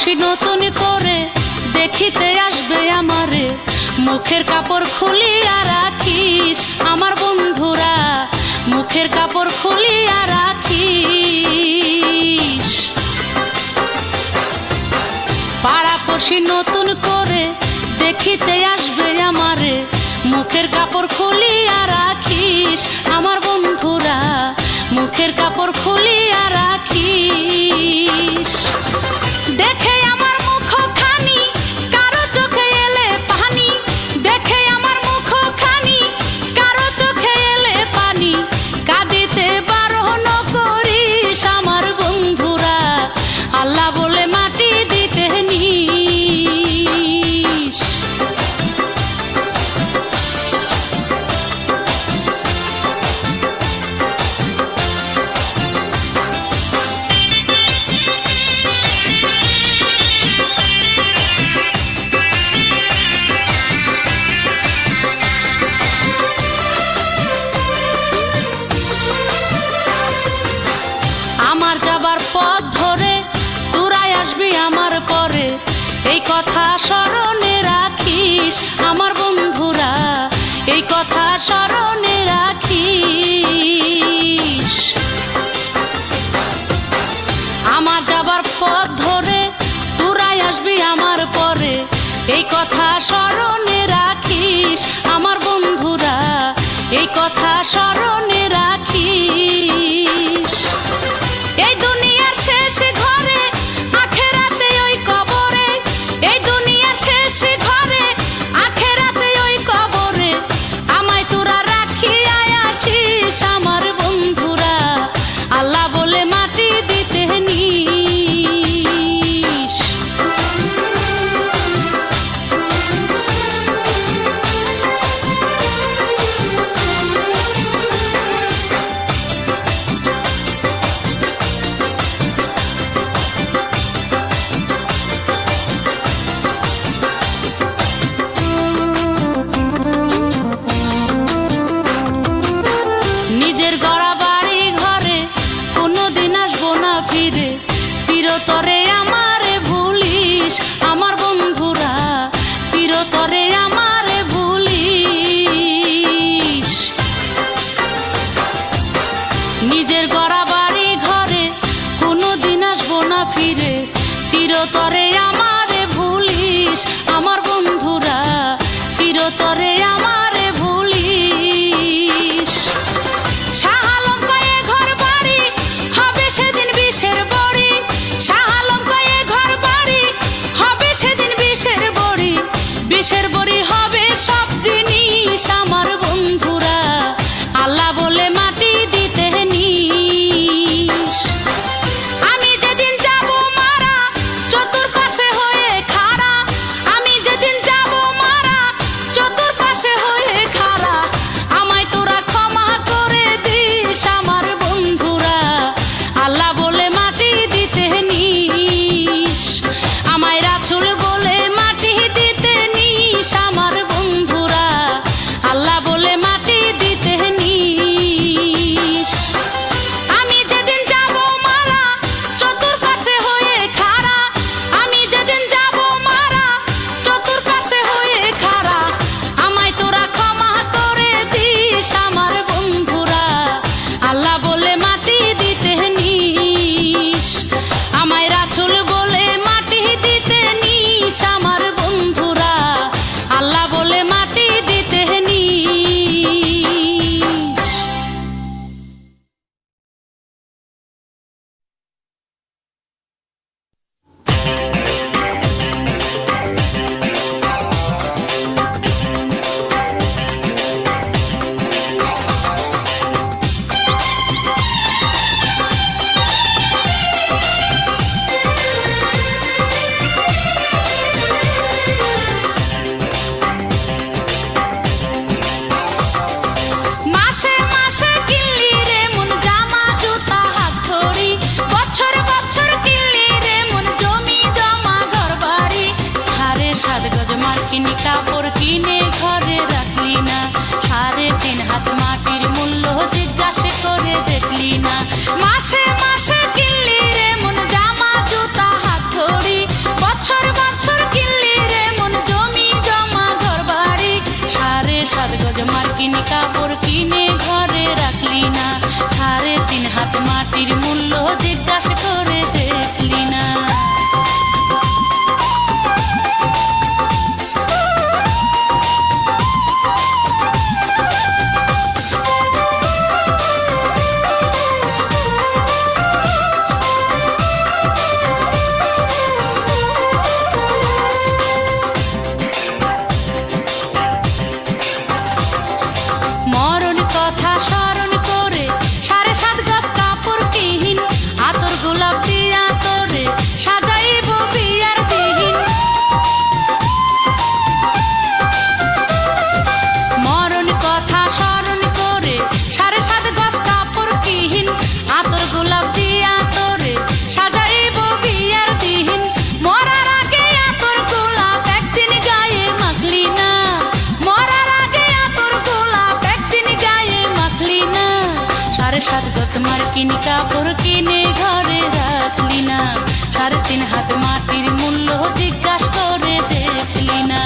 পড়শি নতুন করে দেখিতে আসবে আমারে, মুখের কাপড় খুলিয়া রাখিস আমার বন্ধুরা, মুখের কাপড় খুলিয়া রাখিস। পাড়া পড়শি নতুন করে দেখিতে আসবে আমারে, মুখের কাপড় খুলিয়া রাখিস আমার বন্ধুরা, মুখের কাপড় খুলিয়া রাখিস। দেখে আমার মুখখানি কারো চোখে এলে পানি, দেখে আমার মুখখানি কারো চোখে এলে পানি, কাঁদিতে বারণ করিস আমার বন্ধুরা, আল্লাহ বলে মাটি দিতে নিস। আমার যাবার পথ ধরে তোরাই আসবি আমার পরে, এই কথা স্মরণে রাখিস আমার বন্ধুরা, এই কথা স্মরণে রাখিস। আমার যাবার পথ ধরে তোরাই আসবি আমার পরে, এই কথা স্মরণে রাখিস আমার বন্ধুরা, এই কথা স্মরণে রাখিস। এই দুনিয়ার শেষ ঘরে আখেরাতে ওই কবরে, এই দুনিয়ার শেষ ঘরে আখেরাতে ওই কবরে, আমায় তোরা রাখিয়া আসিস আমার বন্ধুরা, আল্লাহ বলে মাটি দিতে নিস। নিজের গড়া বাড়ি ঘরে কোনোদিন আসবো না ফিরে, চিরতরে আমারে ভুলিস আমার বন্ধুরা, চিরতরে আমারে ভুলিস। নিজের গড়া বাড়ি ঘরে কোনোদিন আসবো না ফিরে, চিরতরে আমারে ভুলিস আমার বন্ধুরা, চিরতরে আমারে ভুলিস। শাহ আলম কয়ে ঘর বাড়ি হবে সেদিন বিষের বড়ি, শাহ আলম কয়ে ঘর বাড়ি হবে সেদিন বিষের বড়ি, বিষের বড়ি হবে সব জিনিস আমার বন্ধুরা, আল্লাহ বলে মাটি দিতে নিস। আমি যেদিন যাব মারা চতুর্পাশে হয়ে খাড়া, আমি যেদিন যাব মারা চতুর্পাশে মার্কিন কাপড় কিনে ঘরে রাখলি না, 3.5 হাত মাটির মূল্য জিজ্ঞাসা করে দেখলি না।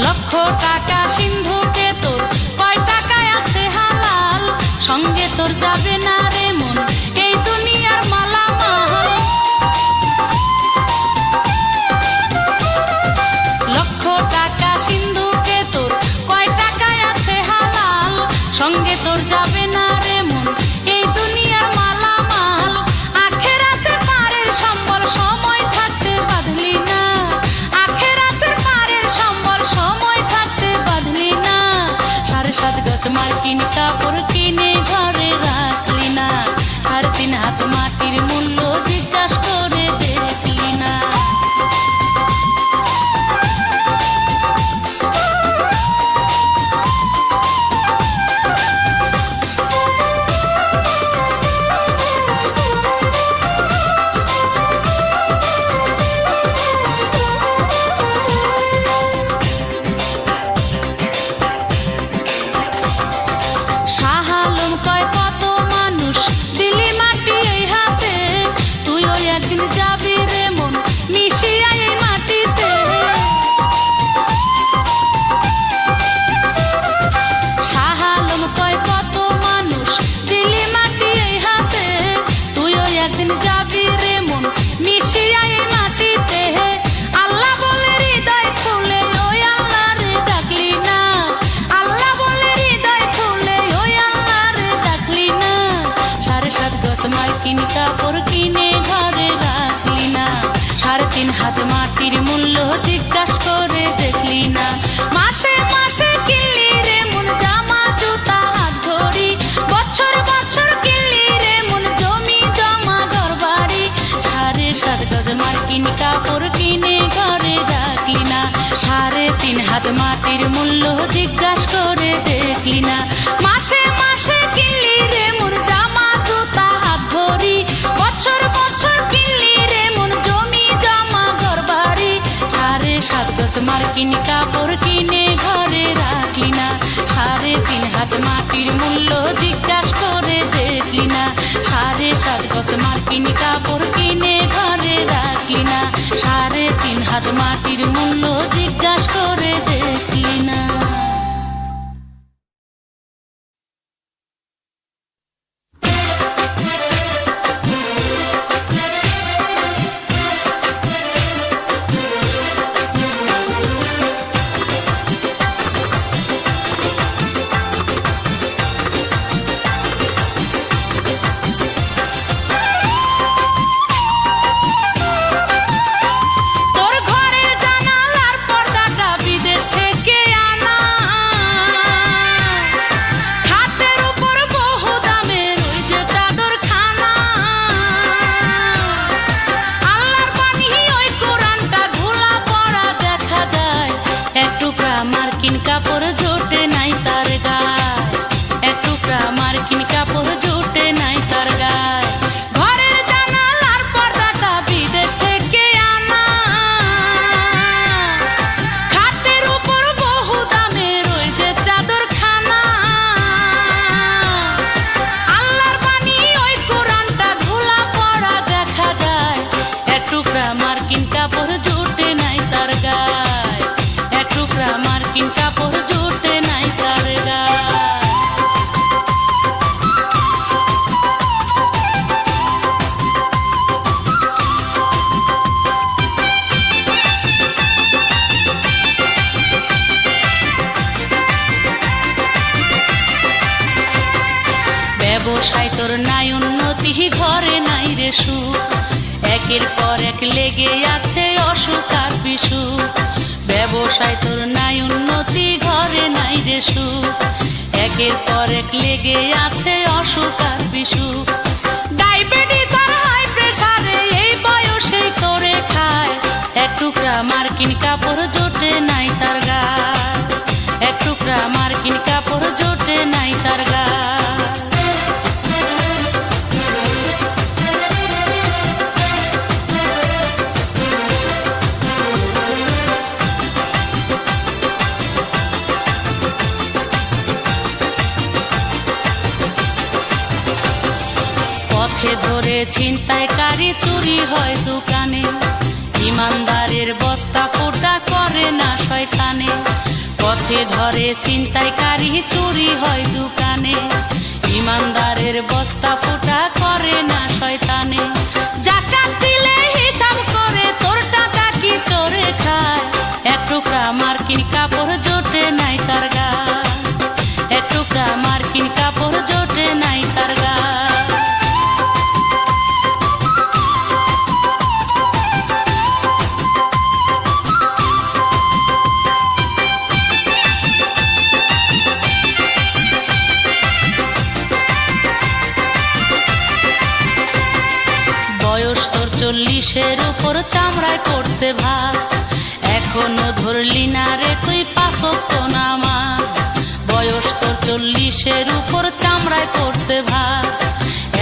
লক্ষ টাকা সিন্ধুকে তোর কয় টাকায় আছে হালাল, সঙ্গে তোর যাবে না রে মন এই দুনিয়ার মালামাল। লক্ষ টাকা সিন্ধুকে তোর কয় টাকায় আছে হালাল, সঙ্গে তোর যাবে না রে মন এই দুনিয়ার মালামাল। আখেরাতে পারের সম্বল সময় থাকতে বাঁধলি না, আখেরাতে পারের সম্বল সময় থাকতে বাঁধলি না। 7.5 গজ মার্কিন কাপড় কিনে ঘরে রাখলি না, 3.5 হাত মাটির মূল্য জিজ্ঞাসা করে দেখলি না। শাহ আলম কয় কত মানুষ দিলি মাটি এই হাতে, তুইও একদিন যাবি রে মন মিশিয়া এই মাটিতে। শাহ আলম কয় কত মানুষ দিলি মাটি এই হাতে, তুইও একদিন যাবি রে মন মিশিয়া এই মাটিতে। আল্লাহ বলে হৃদয় খুলে ওই আল্লাহরে ডাকলি না, আল্লাহ বলে হৃদয় খুলে ওই আল্লাহরে ডাকলি না। 7.5 গজ মার্কিন কাপড় কিনে ঘরে রাখলি না, 3.5 হাত মাটির মূল্য জিজ্ঞাসা করে দেখলি না। মাসে মাসে কিনলি রে মন জামা জুতা হাত ঘড়ি, বছর বছর কিনলি রে মন জমি জমা ঘর বাড়ি। 7.5 গজ মার্কিন কাপড় কিনে ঘরে রাখলি না, 3.5 হাত মাটির মূল্য জিজ্ঞাসা করে দেখলি না। মাসে মাসে কিনলি রে মন জামা জুতা হাত ঘড়ি, বছর বছর কিনলি রে মন জমি জমা ঘর বাড়ি। 7.5 গজ মার্কিন কাপড় কিনে ঘরে রাখলি না, 3.5 হাত মাটির মূল্য জিজ্ঞাসা করে দেখলি না। 7.5 গজ মার্কিন কাপড় কিনে ঘরে রাখলি না, 3.5 হাত মাটির মূল্য জিজ্ঞাসা করে দেখলি না। তোর ঘরের জানালার পর্দাটা বিদেশ থেকে আনা, খাটের উপর বহু দামের ওই যে চাদর খানা। আল্লাহর বাণী ওই কোরআনটা ধুলা পড়া দেখা যায়, এক টুকরা মার্কিন কাপড় জোটে নাই তার গায়, এক টুকরা মার্কিন কাপড় জোটে নাই তার গায়। ঘরের জানালার পর্দাটা বিদেশ থেকে আনা, খাটের উপর বহু দামের ওই যে চাদর খানা। আল্লাহর বাণী ওই কোরআনটা ধুলা পড়া দেখা যায়, এক টুকরা মার্কিন কাপড় জোটে নাই তার গায়, এক টুকরা মার্কিন কাপড় জোটে নাই তার গায়। ব্যবসায় তোর নাই উন্নতি, ঘরে নাই রে সুখ, একের পর এক লেগে আছে অসুখ আর বিসুখ। ব্যবসায় তোর নাই উন্নতি, ঘরে নাই রে সুখ, একের পর এক লেগে আছে অসুখ আর বিসুখ। ডায়াবেটিস আর হাই প্রেসারে এই বয়সেই করে খায়, এক টুকরা মার্কিন কাপড় জোটে নাই তার পথে ধরে ছিনতাইকারী চুরি হয় দোকানে, ইমানদারের বস্তা ফুটা করে না শয়তানে। পথে ধরে ছিনতাইকারী চুরি হয় দোকানে, ইমানদারের বস্তা ফুটা করে না শয়তানে। জাকাত দিলে হিসাব করে তোর টাকা কি চোরে খায়, এক টুকরা মার্কিন কাপড় জোটে নাই তার গায়, এক টুকরা মার্কিন কাপড় জোটে নাই তার গায়। বয়স তোর 40-এর উপর, চামড়ায় পড়ছে ভাস, এখনো ধরলি না রে তুই 5 ওয়াক্ত নামাজ। বয়স তোর 40-এর উপর, চামড়ায় পড়ছে ভাস,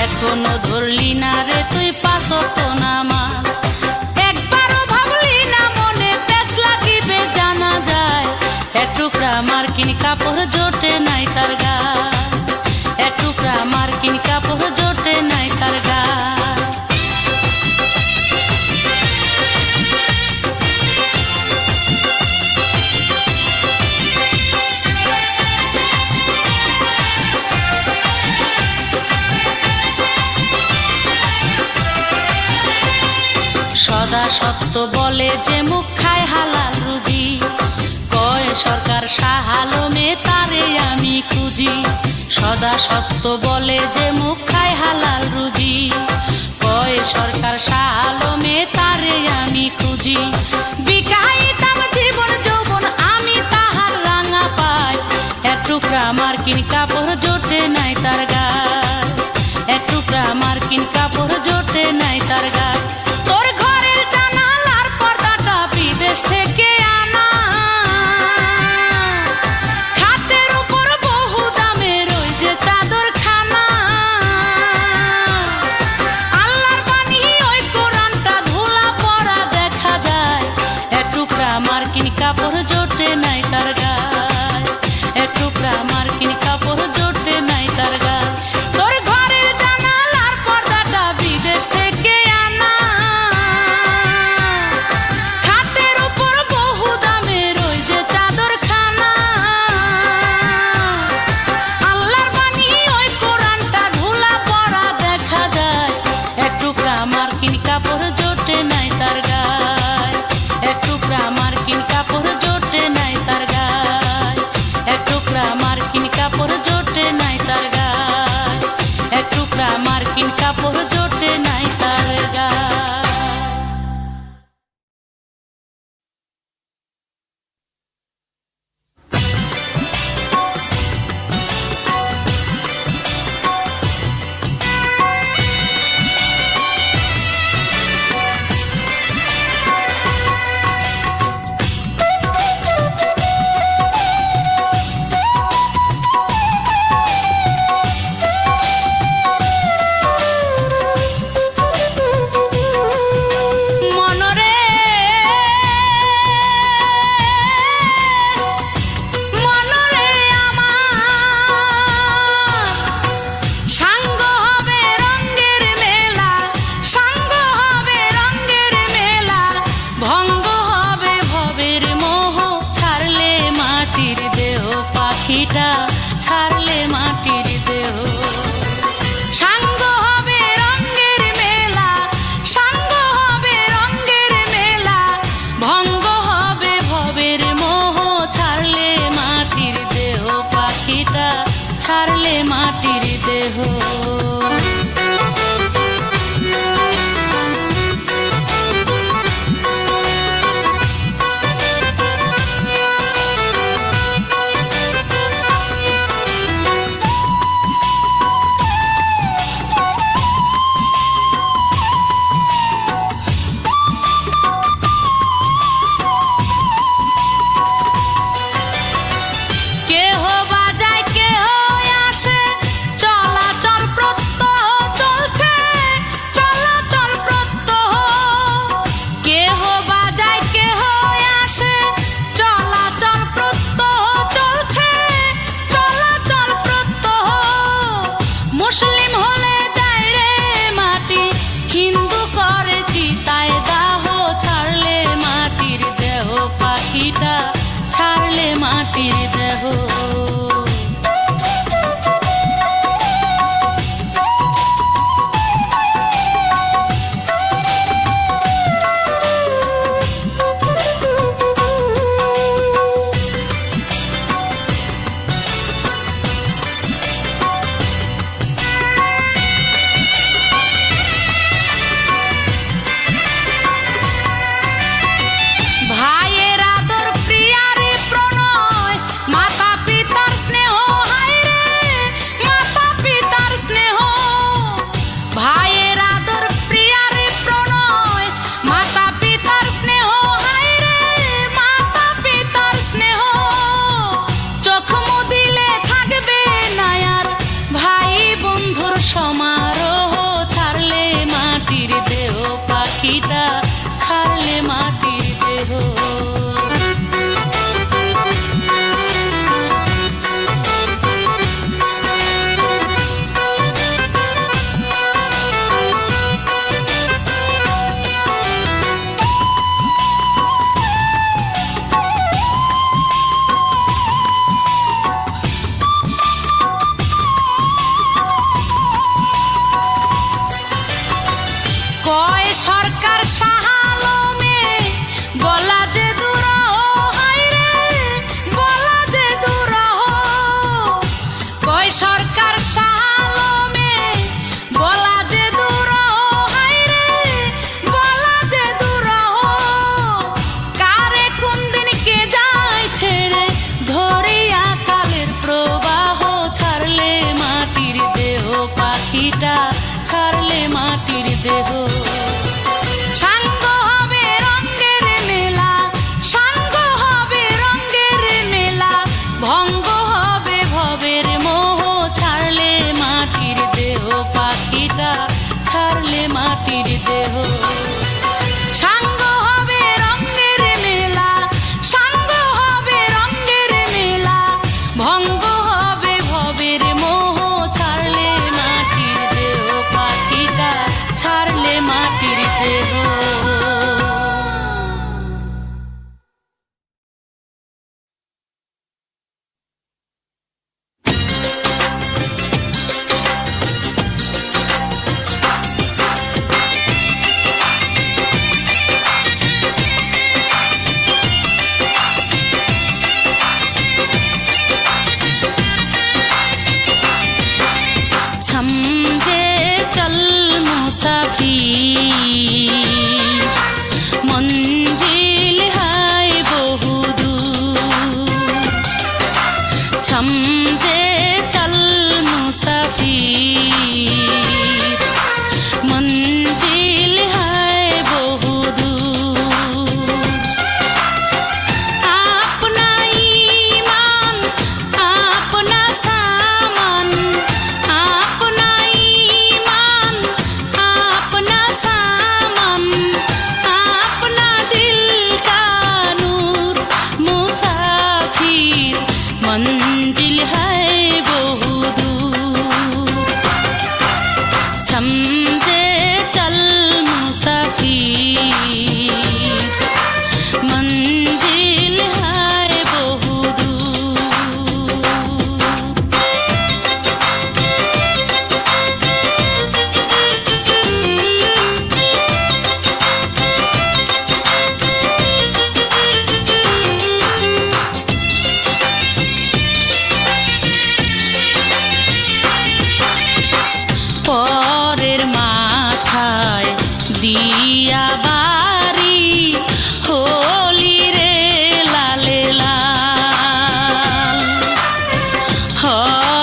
এখনো ধরলি না রে তুই 5 ওয়াক্ত নামাজ। একবারও ভাবলি না মনে প্যাঁচ লাগিবে জানা যায়, এক টুকরা মার্কিন কাপড় জোটে নাই তার গায়, এক টুকরা মার্কিন কাপড় জোটে নাই তার গায়। সদা সত্য বলে যে মুখ খায় হালাল রুজি, কয় সরকার শাহ আলমে তারে আমি খুঁজি। সদা সত্য বলে যে মুখ খায় হালাল রুজি, কয় সরকার শাহ আলমে তারে আমি খুঁজি। বিকাইতাম জীবন যৌবন আমি তাহার রাঙা পাই, এক টুকরা মার্কিন কাপড় জোটে নাই তার গায়, এক টুকরা মার্কিন কাপড় জোটে নাই তার গায়। বিদেশ থেকে আনা খাটের উপর বহু দামের ওই যে চাদর খানা, আল্লাহর বাণী ওই কোরআনটা ধুলা পড়া দেখা যায়, এক টুকরা মার্কিন কাপড় জোটে নাই তার গায়, এক টুকরা মার্কিন কাপড় জোটে নাই তার গায়। তোর ঘরের জানালার পর্দাটা বিদেশ থেকে আনা, কাপড় জোটে নাই তার গায়, এক টুকরা মার্কিন কাপড় জোটে নাই তার গায়, এক টুকরা মার্কিন কাপড় জোটে নাই তার গায়, এক টুকরা মার্কিন কাপড় জোটে নাই তার গায়। ছাড়লে মাটির দেহ সাঙ্গ হবে রঙের মেলা, সাঙ্গ হবে রঙের মেলা, ভঙ্গ হবে ভবের মোহ ছাড়লে মাটির দেহ, পাখিটা ছাড়লে মাটির দেহ। কেহ বাজায় কেহ আসে, চলাচল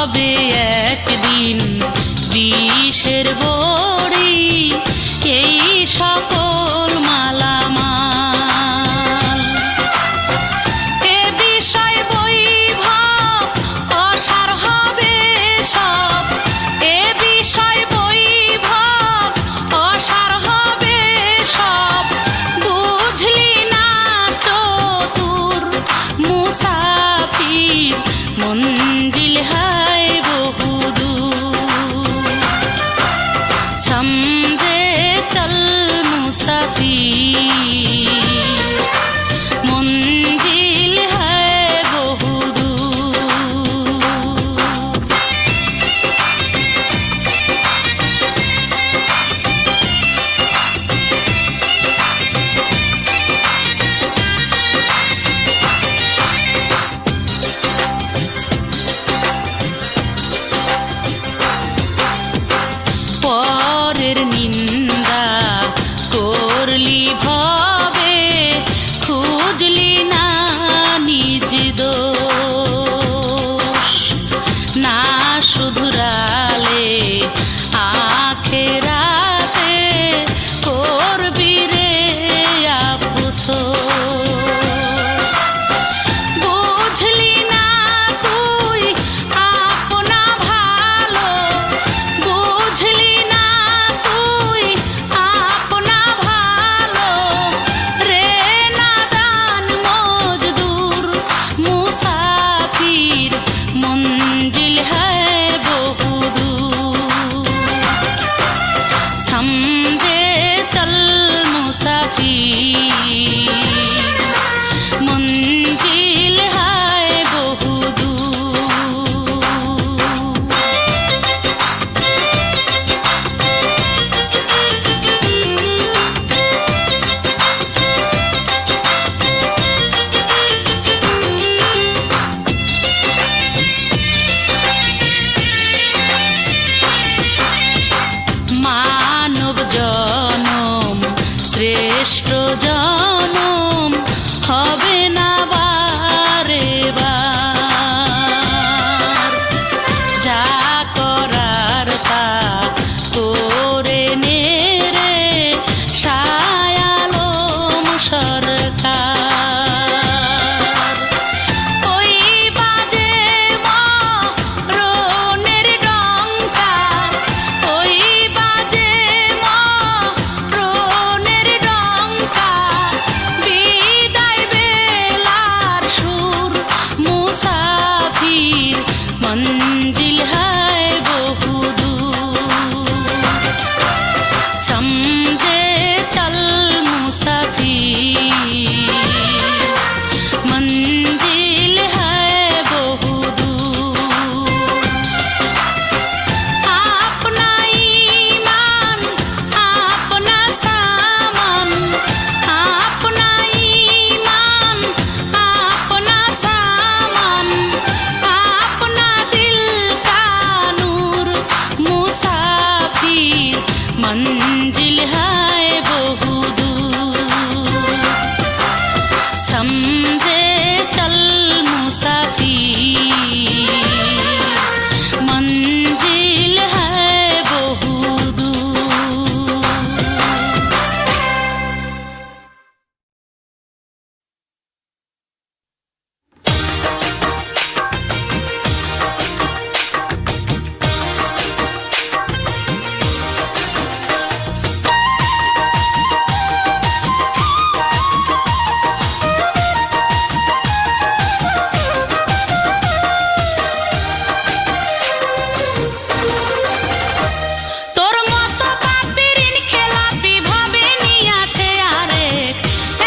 হবে একদিন বিষের বড়ি এই সকল মালামাল। এ বিষয় বৈভব অসার হবে সব, এ বিষয় বৈভব অসার হবে সব। বুঝলি না চতুর মুসাফির মঞ্জিল হায় বহুদূর। সমঝে চল মুসাফির মঞ্জিল হায় বহুদূর। পরের নিন্দা করলি ভবে, খুঁজলি না নিজ দোষ। না শুধরালে আখেরাতে করবি রে আফসোস। বুঝলি না তুই আপনা ভালো, বুঝলি না তুই আপনা ভালো। রে নাদান মজদুর মুসাফির মঞ্জিল হায় বহুদূর। সমঝে চল মুসাফির মঞ্জিল হায় বহুদূর। মানব জনম শ্রেষ্ঠ জনম হবে না বারে বার। যা করার তা করে নে রে শাহ আলম সরকার। ওই বাজে মরণের ডঙ্কা, ওই বাজে মরণের ডঙ্কা। বিদায় বেলার সুর মুসাফির মঞ্জিল হায় বহুদূর। সমঝে চল মুসাফির মঞ্জিল হায় বহুদূর। আপনা ঈমান আপনা সামান, আপনা ঈমান আপনা সামান। আপনা দিল কা নূর মুসাফির মঞ্জিল হায় বহুদূর। সমঝে চল মুসাফির মঞ্জিল হায় বহুদূর। তোর মতো পাপিরিন খেলাপি ভাবে নিয়াছে আরেক,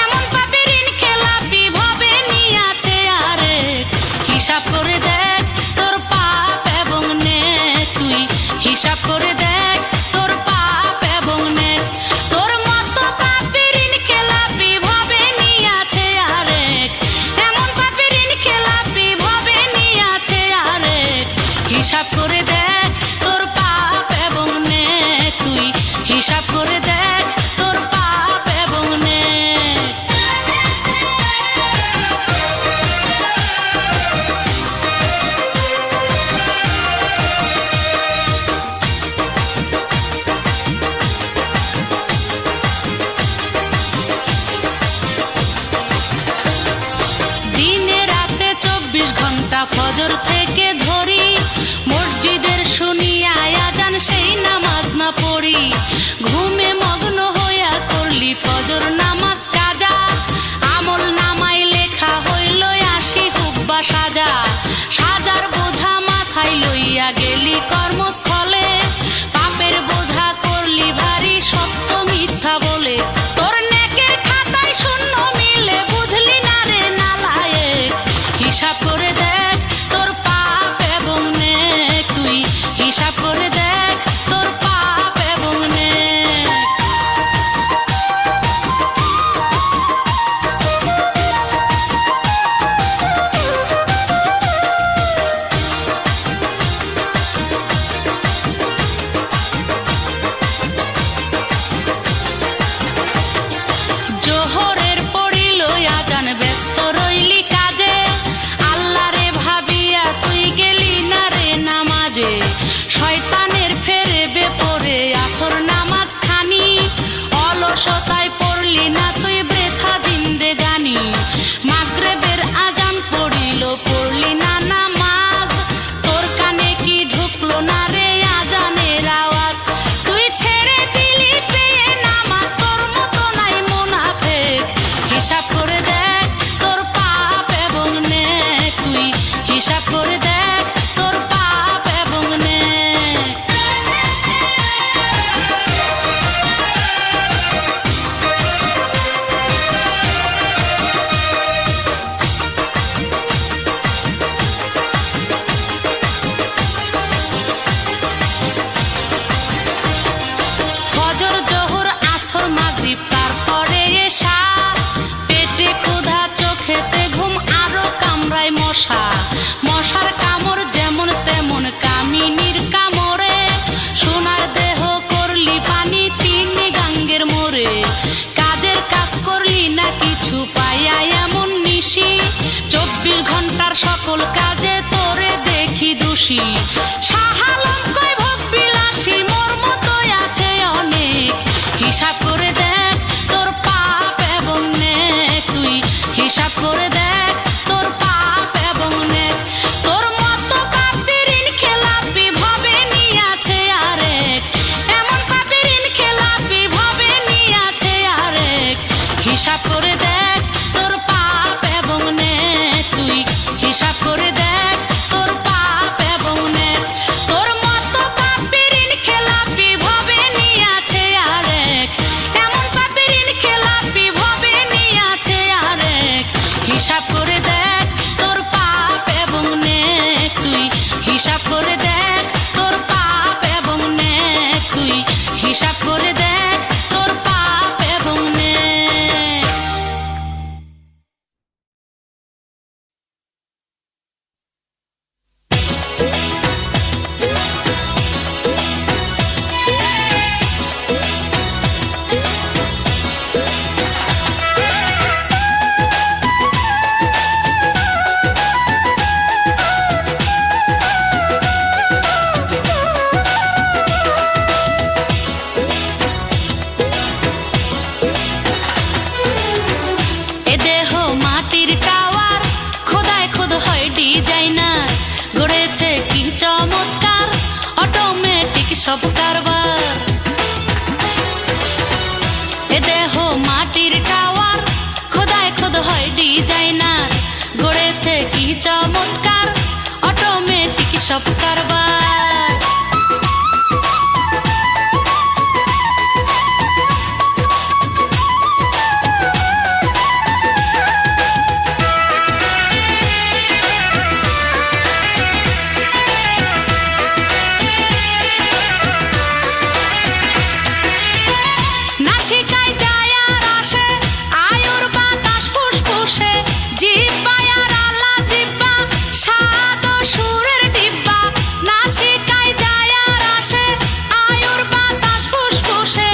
এমন পাপিরিন খেলাপি ভাবে নিয়াছে আরেক। হিসাব করে দেখ তোর পাপ এবং নেক, তুই হিসাব করে দেখ তোর পাপ এবং নেক। তোর মতো পাপিরিন খেলাপি ভাবে নিয়াছে আরেক, এমন পাপিরিন খেলাপি ভাবে নিয়াছে আরেক। হিসাব করে দেখ তোর পাপ এবং নেক, তুই হিসাব করে দেখ তোর পাপ এবং নেক। সকল কাজে তোরে দেখি দোষী। শাহালম কয় ভোগ বিলাসী মোর মতোই আছে অনেক, হিসাব করে দেখ তোর পাপ এবং নেক, তুই হিসাব করে দেখ তোর পাপ এবং নেক। তোর মতো পাপীরিন খেলাপি ভবে নিয়াছে আরেক, এমন পাপীরিন খেলাপি ভবে নিয়াছে আরেক, হিসাব করে দেখ তোর পাপ এবং নেক, তুই হিসাব করে দেখ তোর পাপ এবং নেক। তোর মতো পাপীরিন খেলাপি ভবে নিয়াছে আরেক, এমন পাপীরিন খেলাপি ভবে নিয়াছে আরেক, হিসাব করে দেখ তোর পাপ এবং নেক, তুই হিসাব করে দেখ তোর পাপ এবং নেক, তুই হিসাব করে দেখ তোর পাপ এবং নেক। এ দেহ মাটির টাওয়ার, খোদায় খোদ হয় ডিজাইনার, গড়েছে কি চমৎকার অটোমেটিক সব কারবার। এ দেহ মাটির টাওয়ার, খোদায় খোদ হয় ডিজাইনার, গড়েছে কি চমৎকার অটোমেটিক সব কারবার। নাসিকায় যায় আর আসে আয়ুর বাতাস ফুসফুসে, জিহ্বায় আর আলা জিহ্বা স্বাদ ও সুরের ডিব্বা। নাসিকায় যায় আর আসে আয়ুর বাতাস ফুসফুসে,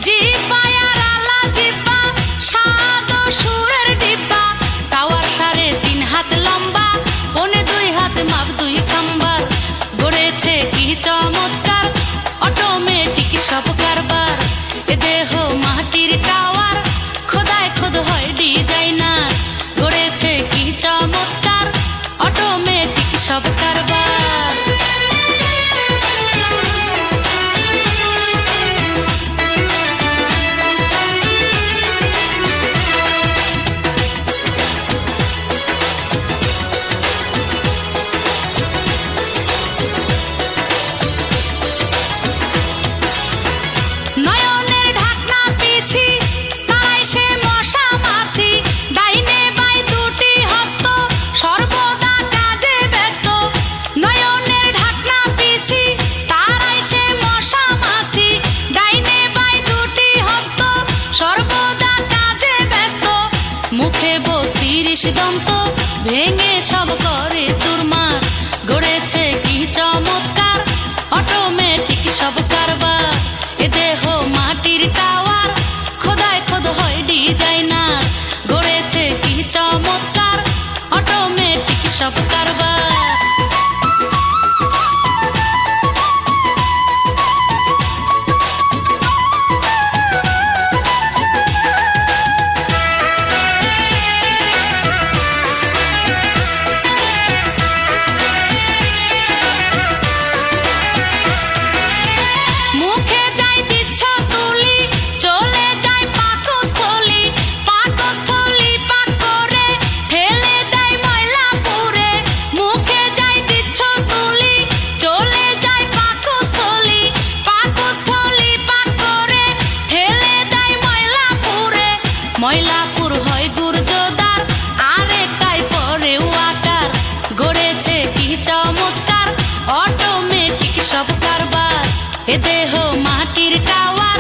জিহ্বায় আর আলা জিহ্বা স্বাদ ও সুরের ডিব্বা। টাওয়ার 3.5 হাত লম্বা, 1.25 হাত মাপ 2 খাম্বার, গড়েছে কি চমৎকার অটোমেটিক সব কারবার। এ দেহ মাটির টাওয়ার, খোদায় খোদ হয় ডিজাইনার, গড়েছে কি চমৎকার অটোমেটিক সব কারবার। নয়নের ঢাকনা পিছি তাই সে মশা মাছি, ডাইনে বাই 2টি হস্ত সর্বদা কাজে ব্যস্ত। নয়নের ঢাকনা পিছি তারাই সে মশা মাছি, ডাইনে বাই 2টি হস্ত সর্বদা কাজে ব্যস্ত। মুখে 32 দন্ত, ভেঙে সব করে চুরমার, গড়েছে কি চমৎকার অটোমেটিক সব কারবার। এ দেহ মাটির টাওয়ার, খোদায় খোদ হয় ডিজাইনার, গড়েছে কি চমৎকার অটোমেটিক সব কারবার। মুখে যাই দিচ্ছ তুলি, চলে যায় পাকস্থলী, পাকস্থলী পাক করে ফেলে দেয় ময়লা পুরে। মুখে যাই দিচ্ছ তুলি, চলে যায় পাকস্থলী, পাকস্থলী পাক করে ফেলে দেয় ময়লা পুরে। ময়লাপুর হয় গুর্জদার, আরেকটাই পরে ওয়াটার, গড়েছে কি চমৎকার অটোমেটিক সব কারবার। এ দেহ মাটির টাওয়ার,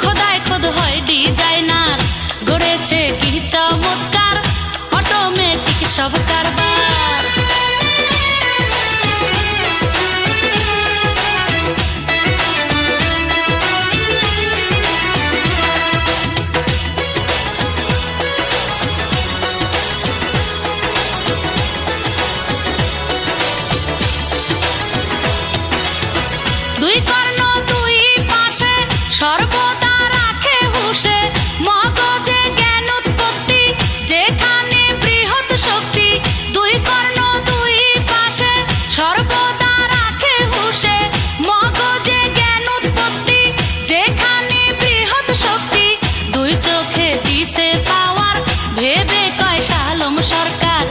খোদায় খোদ হয় ডিজাইনার, গড়েছে কি চমৎকার অটোমেটিক সব কারবার। সর্বদা রাখে হুঁশে মগজে জ্ঞান উৎপত্তি, যেখানে বৃহৎ শক্তি দুই কর্ণ দুই পাশে। সর্বদা রাখে হুঁশে মগজে জ্ঞান উৎপত্তি, যেখানে বৃহৎ শক্তি দুই চোখে দিছে পাওয়ার। ভেবে কয় শালম সরকার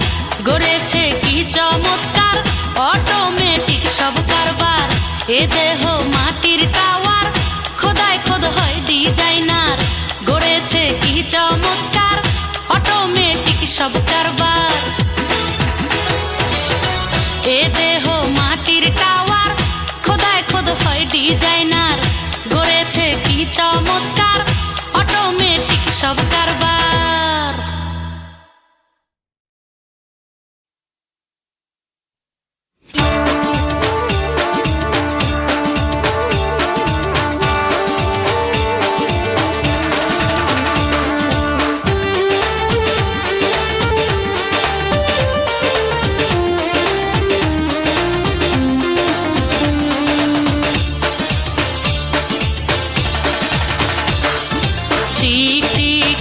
গড়েছে কি চমৎকার, অটোমেটিক সব কারবার। এ দেহ মাটির টাওয়ার, খোদায় খোদ হয় ডিজাইনার। গড়েছে কি চমৎকার, অটোমেটিক সব কারবার। এ দেহ মাটির টাওয়ার, খোদায় খোদ হয় ডিজাইনার। গড়েছে কি চমৎকার, অটোমেটিক সব কারবার। টিক টিক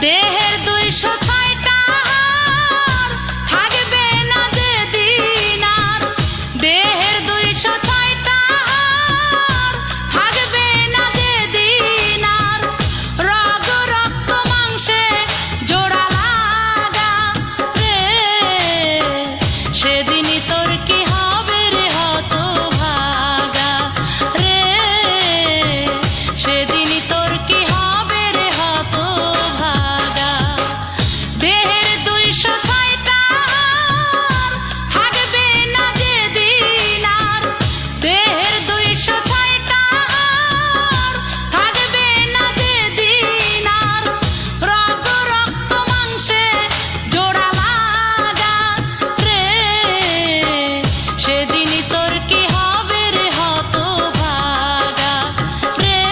দেহের 206টা হাড় থাকবে না যেদিন আর, দেহের 206টা হাড় থাকবে না যেদিন আর, রগ রক্ত মাংসে জোড়া লাগা রে, সেদিনই তোর কি হবে রে হতভাগা রে, সেদিনই তোর কি হবে রে হতভাগা। দেহের 206টা হাড় থাকবে না যেদিন আর, দেহের 206টা হাড় থাকবে না যেদিন আর, রগ রক্ত মাংসে জোড়া লাগা রে, সেদিনই তোর কি হবে রে হতভাগা রে,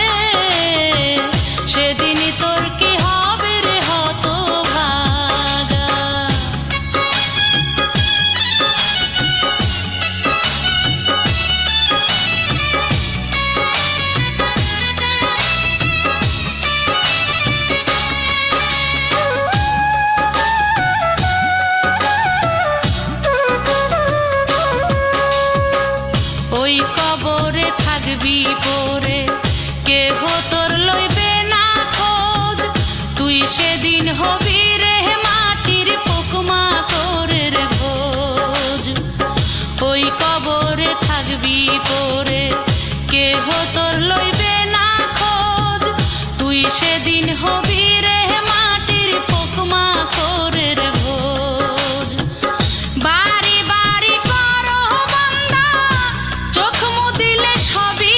সেদিনই তোর কি হবে রে হতভাগা। ওই কবরে থাকবি পরে, কেহ তোর লইবে না খোঁজ, তুই সেদিন হবি রে মাটির পোকমাকড়ের ভোজ। ওই কবরে থাকবি পরে, কেহ তোর লইবে না খোঁজ, তুই সেদিন হবি রে মাটির পোকমাকড়ের ভোজ। বাড়ি বাড়ি করো বান্দা, চোখ মুদিলে সবই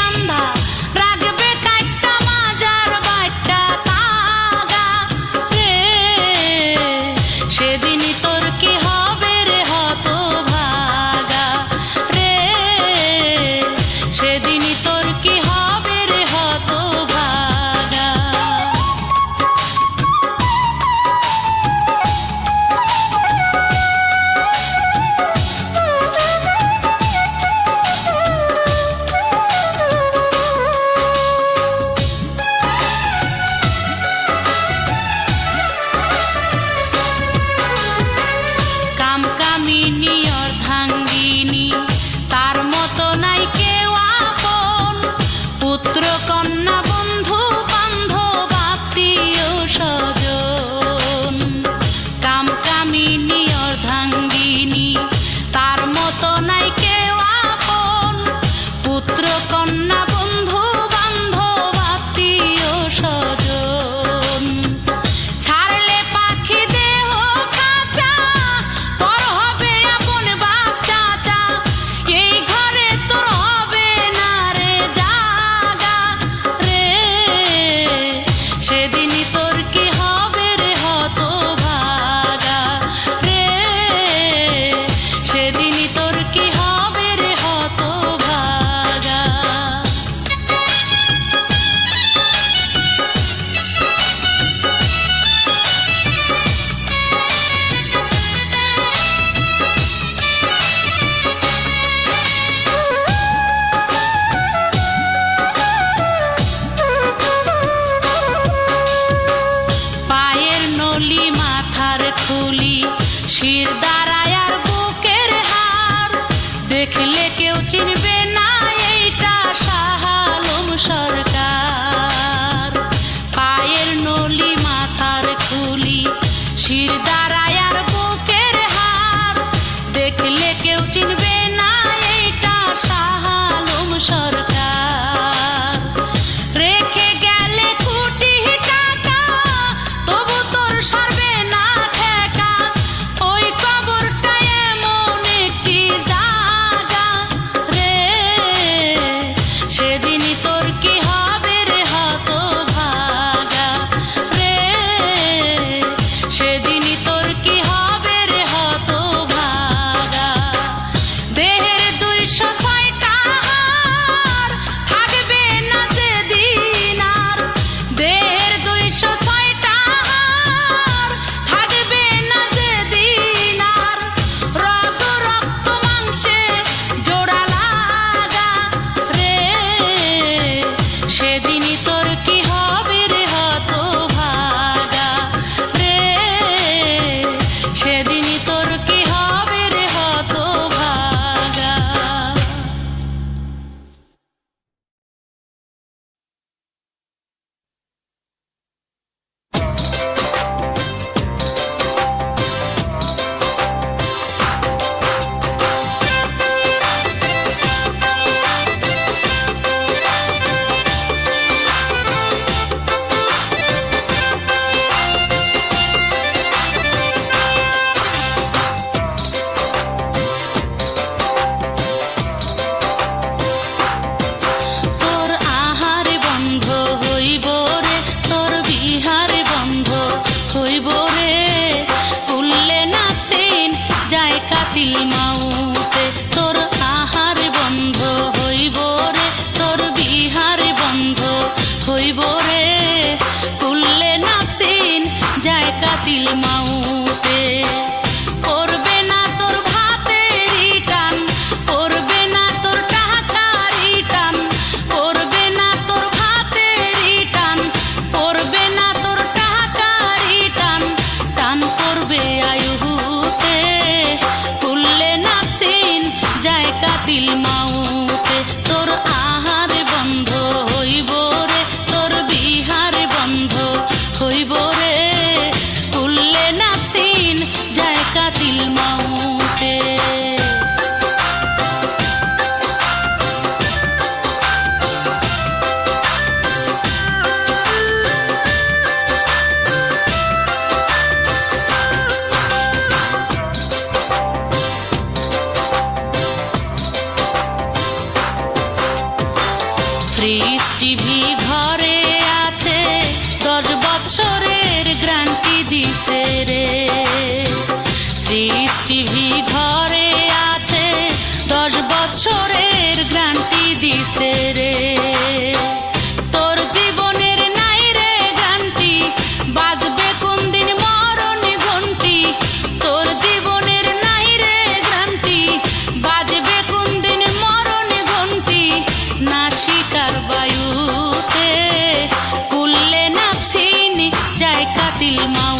আন্ধা, রাখবে কাইট্টা মাজার বাইট্টা তাগা রে, সেদিনই তোর কি হবে রে হতভাগা রে, সেদিনই তোর কি হবে রে হতভাগা। কামকামিনী অর্ধাঙ্গিনী তার মতো নাই কেউ আপন, পুত্র কন্যা বন্ধু বান্ধব আত্মীয় স্বজন। কামকামিনী অর্ধাঙ্গিনী তার মতো নাই কেউ আপন, পুত্র কন্যা বন্ধু বান্ধব আত্মীয় স্বজন। ছাড়লে পাখি দেহ কাঁচা, পর হবে আপন বাপ চাচা, এই ঘরে তোর হবে না রে জাগা রে, সেদিনই তোর কি হবে রে হতভাগা রে, সেদিনই তোর কি হবে রে হতভাগা। পায়ের নলি মাথার খুলি, শির দাঁড়ায় আর বুকের হাড়, দেখলে কেউ চিনবে না এইটা শাহ আলম সরকার। পায়ের নলি মাথার খুলি, শির দাঁড়ায় আর বুকের হাড়, দেখলে কেউ চিনবে না এইটা শাহ আলম সরকার। রেখে গেলে কোটি টাকা, তবু তোর সরবে না ঠেকা, ওই যায় কাতিল মাউতে। করবে না তোর ভাতেরই টান, করবে না তোর টাকারই টান, করবে না তোর ভাতেরই টান, করবে না তোর টাকারই টান, টান করবে আয়ুতে। কুল্লে নাফসিন যায় কাতিল মাউতে। তোর আহার বন্ধ হইব রে, তোর বিহার বন্ধ হইব রে, কুল্লে নাফসিন যায় কাতিল মাউতে। ফ্রিজ টিভি ঘরে আছে, 10 বছরের গ্যারান্টি দিছে রে। ফ্রিজ টিভি ঘরে আছে, 10 বছরের গ্যারান্টি দিছে রে। তোর জীবনের নাই রে গ্যারান্টি, বাজবে কোন দিন মরণ ঘন্টি। তোর জীবনের নাই রে গ্যারান্টি, বাজবে কোন দিন মরণ ঘন্টি। না শিকার বায়ুতে কুল্লে নাফসিন যায় কাতিল মাউ।